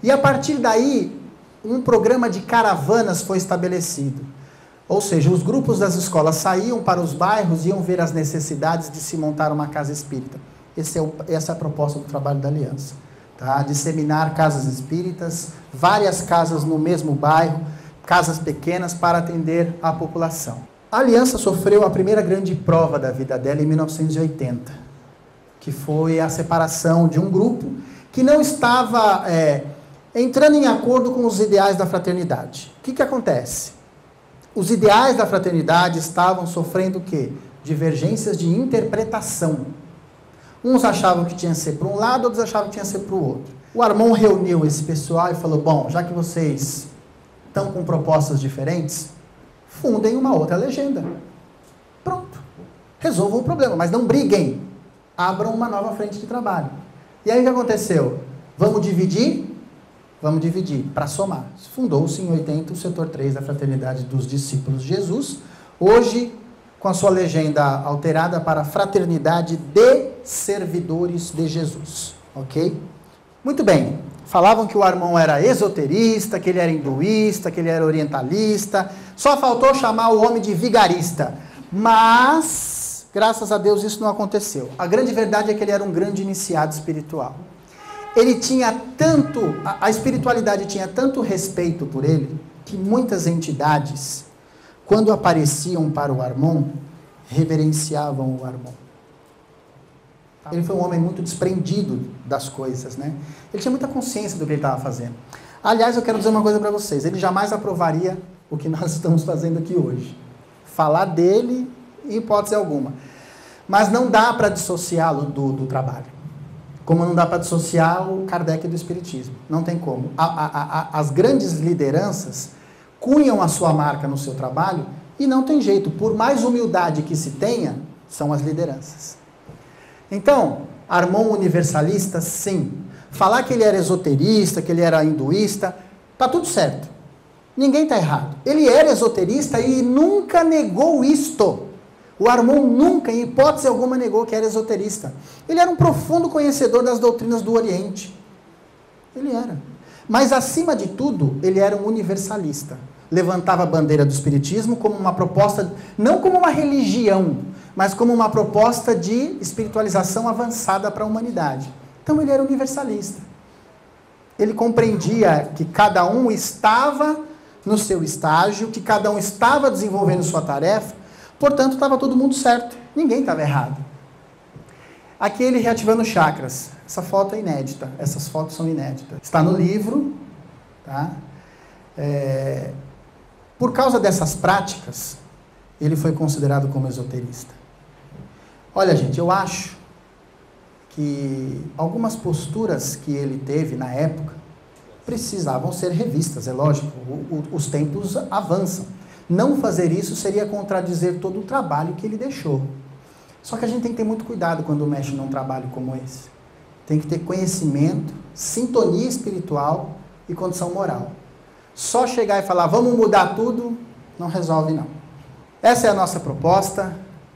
E a partir daí, um programa de caravanas foi estabelecido. Ou seja, os grupos das escolas saíam para os bairros e iam ver as necessidades de se montar uma casa espírita. Essa é a proposta do trabalho da Aliança. Tá? Disseminar casas espíritas, várias casas no mesmo bairro, casas pequenas para atender a população. A Aliança sofreu a primeira grande prova da vida dela em 1980, que foi a separação de um grupo que não estava entrando em acordo com os ideais da fraternidade. O que acontece? Os ideais da fraternidade estavam sofrendo o quê? Divergências de interpretação. Uns achavam que tinha que ser para um lado, outros achavam que tinha que ser para o outro. O Armon reuniu esse pessoal e falou, bom, já que vocês estão com propostas diferentes, fundem uma outra legenda. Pronto. Resolvam o problema, mas não briguem. Abram uma nova frente de trabalho. E aí o que aconteceu? Vamos dividir? Vamos dividir, para somar. Fundou-se em 80 o setor 3 da Fraternidade dos Discípulos de Jesus, hoje com a sua legenda alterada para Fraternidade de Servidores de Jesus, ok? Muito bem, falavam que o Armon era esoterista, que ele era hinduísta, que ele era orientalista, só faltou chamar o homem de vigarista, mas, graças a Deus, isso não aconteceu. A grande verdade é que ele era um grande iniciado espiritual. Ele tinha tanto, a espiritualidade tinha tanto respeito por ele, que muitas entidades, quando apareciam para o Armon, reverenciavam o Armon. Ele foi um homem muito desprendido das coisas, né? Ele tinha muita consciência do que ele estava fazendo. Aliás, eu quero dizer uma coisa para vocês, ele jamais aprovaria o que nós estamos fazendo aqui hoje. Falar dele, em hipótese alguma. Mas não dá para dissociá-lo do trabalho. Como não dá para dissociar o Kardec do Espiritismo. Não tem como. As grandes lideranças cunham a sua marca no seu trabalho e não tem jeito. Por mais humildade que se tenha, são as lideranças. Então, Armon universalista, sim. Falar que ele era esoterista, que ele era hinduísta, tá tudo certo. Ninguém está errado. Ele era esoterista e nunca negou isto. O Armon nunca, em hipótese alguma, negou que era esoterista. Ele era um profundo conhecedor das doutrinas do Oriente. Ele era. Mas, acima de tudo, ele era um universalista. Levantava a bandeira do Espiritismo como uma proposta, não como uma religião, mas como uma proposta de espiritualização avançada para a humanidade. Então, ele era universalista. Ele compreendia que cada um estava no seu estágio, que cada um estava desenvolvendo sua tarefa. Portanto, estava todo mundo certo. Ninguém estava errado. Aqui ele reativando chakras. Essa foto é inédita. Essas fotos são inéditas. Está no livro. Tá? Por causa dessas práticas, ele foi considerado como esoterista. Olha, gente, eu acho que algumas posturas que ele teve na época precisavam ser revistas. É lógico, os tempos avançam. Não fazer isso seria contradizer todo o trabalho que ele deixou. Só que a gente tem que ter muito cuidado quando mexe num trabalho como esse. Tem que ter conhecimento, sintonia espiritual e condição moral. Só chegar e falar, vamos mudar tudo, não resolve não. Essa é a nossa proposta,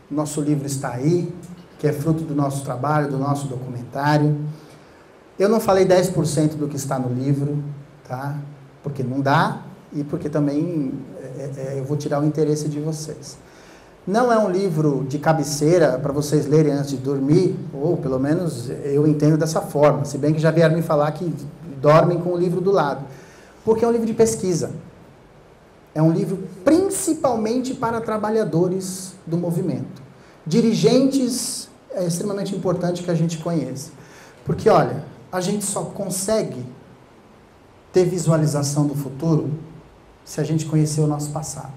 nosso livro está aí, que é fruto do nosso trabalho, do nosso documentário. Eu não falei 10% do que está no livro, tá? Porque não dá e porque também eu vou tirar o interesse de vocês. Não é um livro de cabeceira para vocês lerem antes de dormir, ou pelo menos eu entendo dessa forma, se bem que já vieram me falar que dormem com o livro do lado. Porque é um livro de pesquisa. É um livro principalmente para trabalhadores do movimento. Dirigentes é extremamente importante que a gente conheça. Porque, olha, a gente só consegue ter visualização do futuro se a gente conhecer o nosso passado.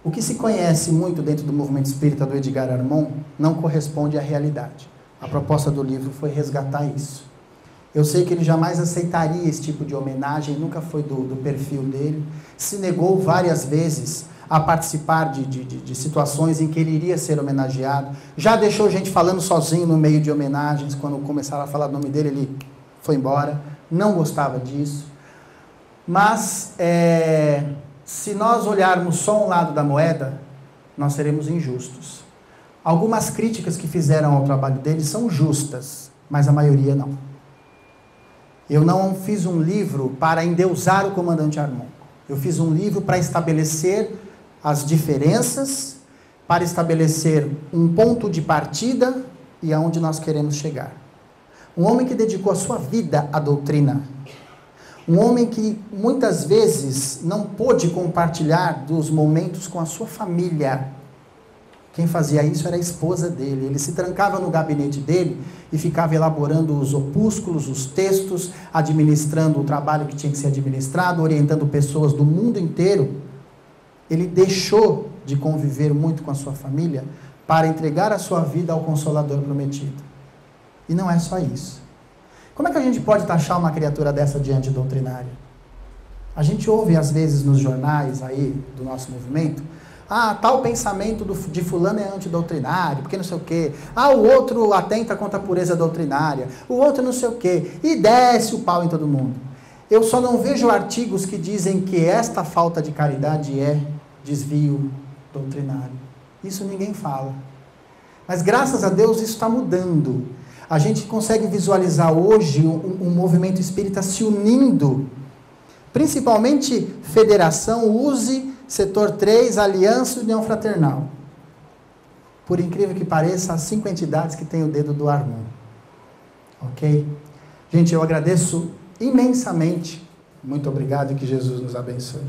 O que se conhece muito dentro do movimento espírita do Edgar Armon não corresponde à realidade. A proposta do livro foi resgatar isso. Eu sei que ele jamais aceitaria esse tipo de homenagem, nunca foi do perfil dele. Se negou várias vezes a participar de situações em que ele iria ser homenageado. Já deixou gente falando sozinho no meio de homenagens, quando começaram a falar o nome dele, ele foi embora. Não gostava disso. Mas, se nós olharmos só um lado da moeda, nós seremos injustos. Algumas críticas que fizeram ao trabalho dele são justas, mas a maioria não. Eu não fiz um livro para endeusar o comandante Armon. Eu fiz um livro para estabelecer as diferenças, para estabelecer um ponto de partida e aonde nós queremos chegar. Um homem que dedicou a sua vida à doutrina. Um homem que muitas vezes não pôde compartilhar dos momentos com a sua família. Quem fazia isso era a esposa dele. Ele se trancava no gabinete dele e ficava elaborando os opúsculos, os textos, administrando o trabalho que tinha que ser administrado, orientando pessoas do mundo inteiro. Ele deixou de conviver muito com a sua família para entregar a sua vida ao Consolador prometido. E não é só isso. Como é que a gente pode taxar uma criatura dessa de antidoutrinária? A gente ouve às vezes nos jornais aí do nosso movimento, tal pensamento de fulano é antidoutrinário, porque não sei o quê. O outro atenta contra a pureza doutrinária, o outro não sei o quê. E desce o pau em todo mundo. Eu só não vejo artigos que dizem que esta falta de caridade é desvio doutrinário. Isso ninguém fala. Mas graças a Deus isso está mudando. A gente consegue visualizar hoje um movimento espírita se unindo, principalmente Federação, USE, Setor 3, Aliança e União Fraternal. Por incrível que pareça, as 5 entidades que têm o dedo do Armon. Ok? Gente, eu agradeço imensamente. Muito obrigado e que Jesus nos abençoe.